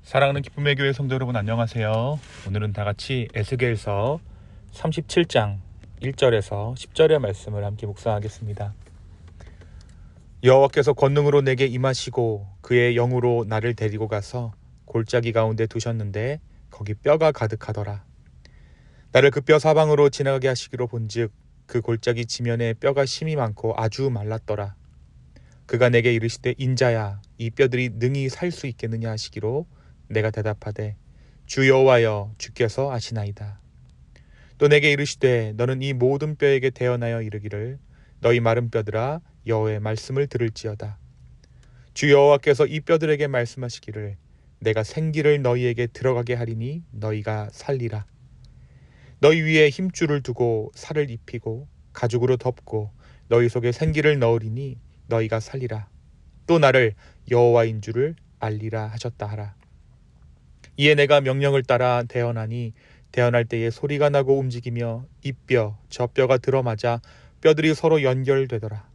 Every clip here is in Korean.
사랑하는 기쁨의 교회 성도 여러분, 안녕하세요. 오늘은 다같이 에스겔서 37장 1절에서 10절의 말씀을 함께 묵상하겠습니다. 여호와께서 권능으로 내게 임하시고 그의 영으로 나를 데리고 가서 골짜기 가운데 두셨는데 거기 뼈가 가득하더라. 나를 그 뼈 사방으로 지나가게 하시기로 본즉 그 골짜기 지면에 뼈가 심이 많고 아주 말랐더라. 그가 내게 이르시되 인자야, 이 뼈들이 능히 살 수 있겠느냐 하시기로 내가 대답하되 주 여호와여, 주께서 아시나이다. 또 내게 이르시되 너는 이 모든 뼈에게 대언하여 이르기를 너희 마른 뼈들아, 여호와의 말씀을 들을지어다. 주 여호와께서 이 뼈들에게 말씀하시기를 내가 생기를 너희에게 들어가게 하리니 너희가 살리라. 너희 위에 힘줄을 두고 살을 입히고 가죽으로 덮고 너희 속에 생기를 넣으리니 너희가 살리라. 또 나를 여호와인 줄을 알리라 하셨다 하라. 이에 내가 명령을 따라 대언하니 대언할 때에 소리가 나고 움직이며 이 뼈 저 뼈가 들어맞아 뼈들이 서로 연결되더라.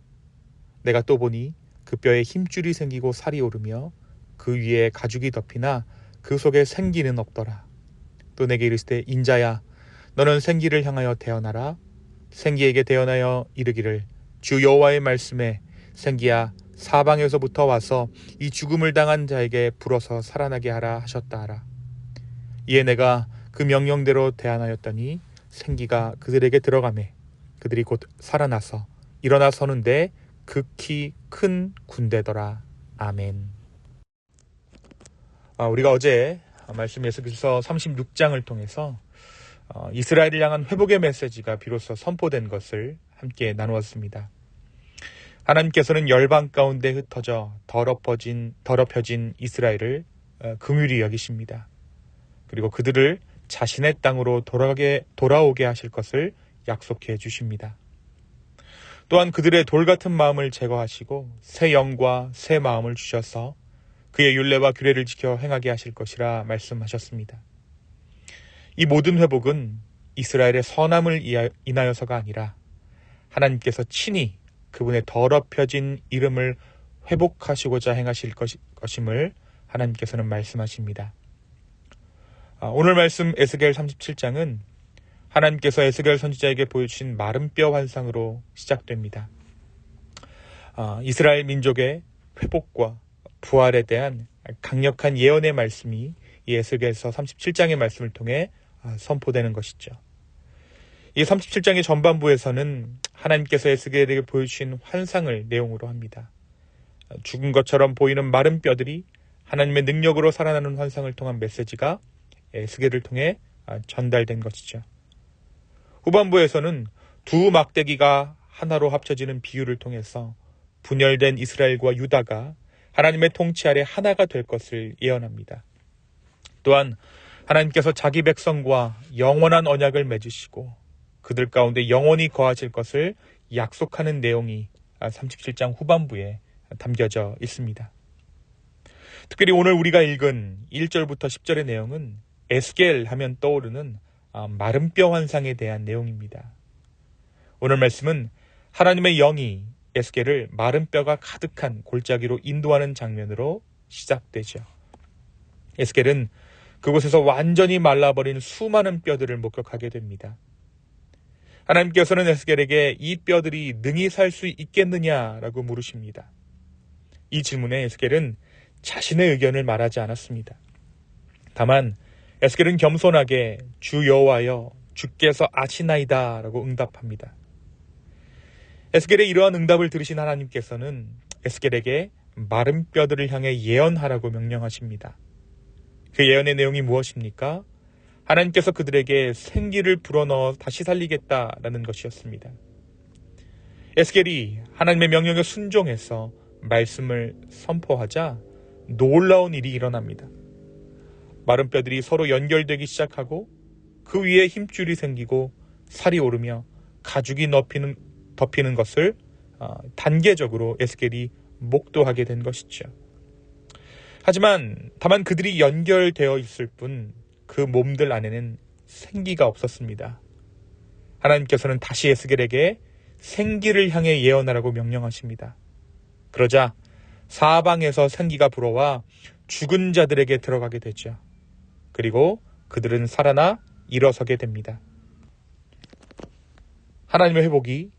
내가 또 보니 그 뼈에 힘줄이 생기고 살이 오르며 그 위에 가죽이 덮이나 그 속에 생기는 없더라. 또 내게 이르시되 인자야, 너는 생기를 향하여 대언하라. 생기에게 대언하여 이르기를 주 여호와의 말씀에 생기야, 사방에서부터 와서 이 죽음을 당한 자에게 불어서 살아나게 하라 하셨다 하라. 이에 내가 그 명령대로 대안하였더니 생기가 그들에게 들어가매 그들이 곧 살아나서 일어나 서는데 극히 큰 군대더라. 아멘. 우리가 어제 말씀 에스겔서 36장을 통해서 이스라엘을 향한 회복의 메시지가 비로소 선포된 것을 함께 나누었습니다. 하나님께서는 열방 가운데 흩어져 더럽혀진 이스라엘을 긍휼히 여기십니다. 그리고 그들을 자신의 땅으로 돌아오게 하실 것을 약속해 주십니다. 또한 그들의 돌같은 마음을 제거하시고 새 영과 새 마음을 주셔서 그의 율례와 규례를 지켜 행하게 하실 것이라 말씀하셨습니다. 이 모든 회복은 이스라엘의 선함을 인하여서가 아니라 하나님께서 친히 그분의 더럽혀진 이름을 회복하시고자 행하실 것임을 하나님께서는 말씀하십니다. 오늘 말씀 에스겔 37장은 하나님께서 에스겔 선지자에게 보여주신 마른 뼈 환상으로 시작됩니다. 이스라엘 민족의 회복과 부활에 대한 강력한 예언의 말씀이 이 에스겔서 37장의 말씀을 통해 선포되는 것이죠. 이 37장의 전반부에서는 하나님께서 에스겔에게 보여주신 환상을 내용으로 합니다. 죽은 것처럼 보이는 마른 뼈들이 하나님의 능력으로 살아나는 환상을 통한 메시지가 에스겔을 통해 전달된 것이죠. 후반부에서는 두 막대기가 하나로 합쳐지는 비유를 통해서 분열된 이스라엘과 유다가 하나님의 통치 아래 하나가 될 것을 예언합니다. 또한 하나님께서 자기 백성과 영원한 언약을 맺으시고 그들 가운데 영원히 거하실 것을 약속하는 내용이 37장 후반부에 담겨져 있습니다. 특별히 오늘 우리가 읽은 1절부터 10절의 내용은 에스겔 하면 떠오르는 마른 뼈 환상에 대한 내용입니다. 오늘 말씀은 하나님의 영이 에스겔을 마른 뼈가 가득한 골짜기로 인도하는 장면으로 시작되죠. 에스겔은 그곳에서 완전히 말라버린 수많은 뼈들을 목격하게 됩니다. 하나님께서는 에스겔에게 이 뼈들이 능히 살 수 있겠느냐라고 물으십니다. 이 질문에 에스겔은 자신의 의견을 말하지 않았습니다. 다만 에스겔은 겸손하게 주 여호와여, 주께서 아시나이다 라고 응답합니다. 에스겔의 이러한 응답을 들으신 하나님께서는 에스겔에게 마른 뼈들을 향해 예언하라고 명령하십니다. 그 예언의 내용이 무엇입니까? 하나님께서 그들에게 생기를 불어넣어 다시 살리겠다라는 것이었습니다. 에스겔이 하나님의 명령에 순종해서 말씀을 선포하자 놀라운 일이 일어납니다. 마른 뼈들이 서로 연결되기 시작하고 그 위에 힘줄이 생기고 살이 오르며 가죽이 덮이는 것을 단계적으로 에스겔이 목도하게 된 것이죠. 다만 그들이 연결되어 있을 뿐 그 몸들 안에는 생기가 없었습니다. 하나님께서는 다시 에스겔에게 생기를 향해 예언하라고 명령하십니다. 그러자 사방에서 생기가 불어와 죽은 자들에게 들어가게 되죠. 그리고 그들은 살아나 일어서게 됩니다. 하나님의 회복이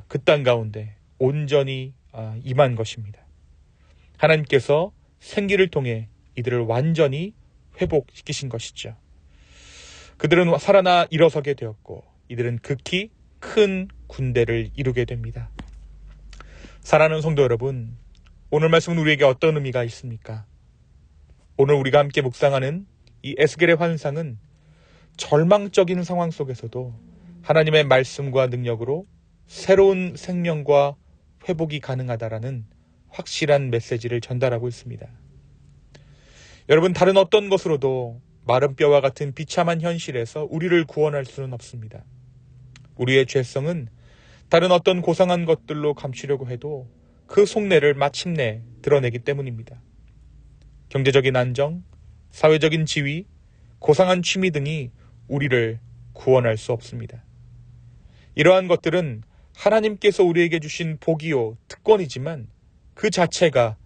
그 땅 가운데 온전히 임한 것입니다. 하나님께서 생기를 통해 이들을 완전히 회복시키신 것이죠. 그들은 살아나 일어서게 되었고 이들은 극히 큰 군대를 이루게 됩니다. 사랑하는 성도 여러분, 오늘 말씀은 우리에게 어떤 의미가 있습니까? 오늘 우리가 함께 묵상하는 이 에스겔의 환상은 절망적인 상황 속에서도 하나님의 말씀과 능력으로 새로운 생명과 회복이 가능하다라는 확실한 메시지를 전달하고 있습니다. 여러분, 다른 어떤 것으로도 마른 뼈와 같은 비참한 현실에서 우리를 구원할 수는 없습니다. 우리의 죄성은 다른 어떤 고상한 것들로 감추려고 해도 그 속내를 마침내 드러내기 때문입니다. 경제적인 안정, 사회적인 지위, 고상한 취미 등이 우리를 구원할 수 없습니다. 이러한 것들은 하나님께서 우리에게 주신 복이요 특권이지만 그 자체가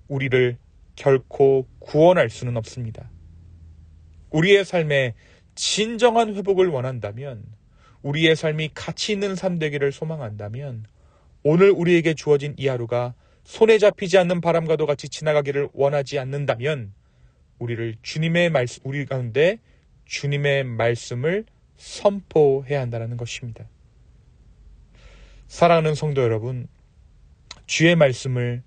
우리를 결코 구원할 수는 없습니다. 우리의 삶에 진정한 회복을 원한다면, 우리의 삶이 가치 있는 삶 되기를 소망한다면 오늘 우리에게 주어진 이 하루가 손에 잡히지 않는 바람과도 같이 지나가기를 원하지 않는다면 우리 가운데 주님의 말씀을 선포해야 한다는 것입니다. 사랑하는 성도 여러분, 주의 말씀을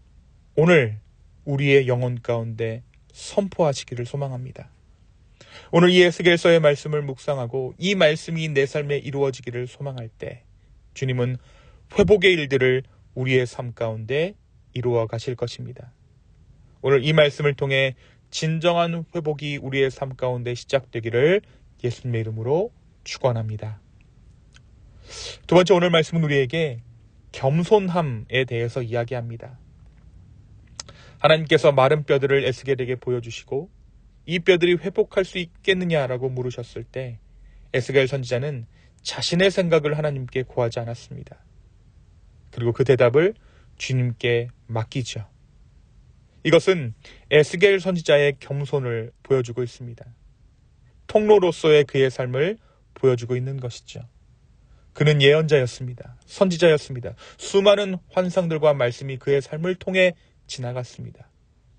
오늘 우리의 영혼 가운데 선포하시기를 소망합니다. 오늘 이 에스겔서의 말씀을 묵상하고 이 말씀이 내 삶에 이루어지기를 소망할 때 주님은 회복의 일들을 우리의 삶 가운데 이루어 가실 것입니다. 오늘 이 말씀을 통해 진정한 회복이 우리의 삶 가운데 시작되기를 예수님의 이름으로 축원합니다. 두 번째, 오늘 말씀은 우리에게 겸손함에 대해서 이야기합니다. 하나님께서 마른 뼈들을 에스겔에게 보여주시고 이 뼈들이 회복할 수 있겠느냐라고 물으셨을 때 에스겔 선지자는 자신의 생각을 하나님께 구하지 않았습니다. 그리고 그 대답을 주님께 맡기죠. 이것은 에스겔 선지자의 겸손을 보여주고 있습니다. 통로로서의 그의 삶을 보여주고 있는 것이죠. 그는 예언자였습니다. 선지자였습니다. 수많은 환상들과 말씀이 그의 삶을 통해 지나갔습니다.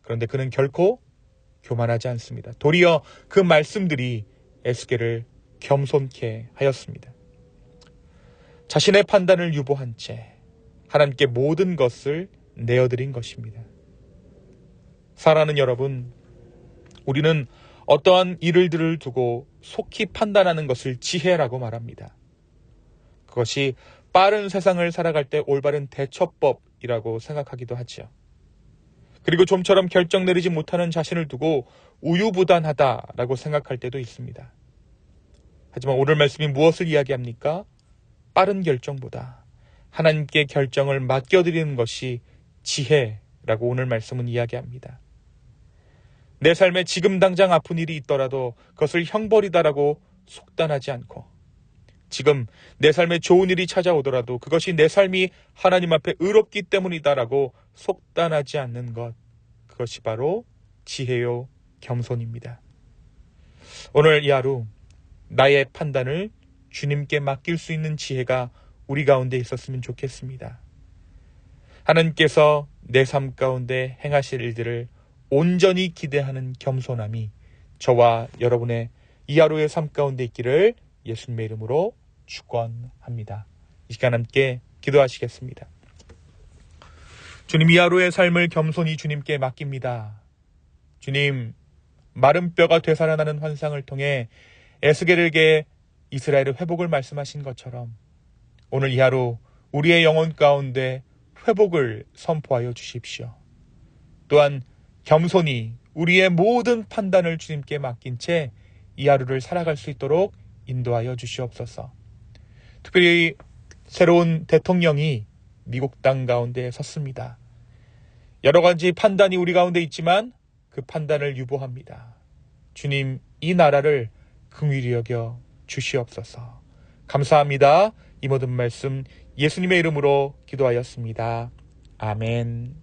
그런데 그는 결코 교만하지 않습니다. 도리어 그 말씀들이 에스겔을 겸손케 하였습니다. 자신의 판단을 유보한 채 하나님께 모든 것을 내어드린 것입니다. 사랑하는 여러분, 우리는 어떠한 일들을 두고 속히 판단하는 것을 지혜라고 말합니다. 그것이 빠른 세상을 살아갈 때 올바른 대처법이라고 생각하기도 하죠. 그리고 좀처럼 결정 내리지 못하는 자신을 두고 우유부단하다라고 생각할 때도 있습니다. 하지만 오늘 말씀이 무엇을 이야기합니까? 빠른 결정보다 하나님께 결정을 맡겨드리는 것이 지혜라고 오늘 말씀은 이야기합니다. 내 삶에 지금 당장 아픈 일이 있더라도 그것을 형벌이다라고 속단하지 않고, 지금 내 삶에 좋은 일이 찾아오더라도 그것이 내 삶이 하나님 앞에 의롭기 때문이다라고 속단하지 않는 것, 그것이 바로 지혜요 겸손입니다. 오늘 이 하루 나의 판단을 주님께 맡길 수 있는 지혜가 우리 가운데 있었으면 좋겠습니다. 하나님께서 내 삶 가운데 행하실 일들을 온전히 기대하는 겸손함이 저와 여러분의 이 하루의 삶 가운데 있기를 예수님의 이름으로 축원합니다. 이 시간 함께 기도하시겠습니다. 주님, 이 하루의 삶을 겸손히 주님께 맡깁니다. 주님, 마른 뼈가 되살아나는 환상을 통해 에스겔에게 이스라엘의 회복을 말씀하신 것처럼 오늘 이 하루 우리의 영혼 가운데 회복을 선포하여 주십시오. 또한 겸손히 우리의 모든 판단을 주님께 맡긴 채 이 하루를 살아갈 수 있도록 인도하여 주시옵소서. 특별히 새로운 대통령이 미국 땅 가운데 섰습니다. 여러 가지 판단이 우리 가운데 있지만 그 판단을 유보합니다. 주님, 이 나라를 긍휼히 여겨 주시옵소서. 감사합니다. 이 모든 말씀 예수님의 이름으로 기도하였습니다. 아멘.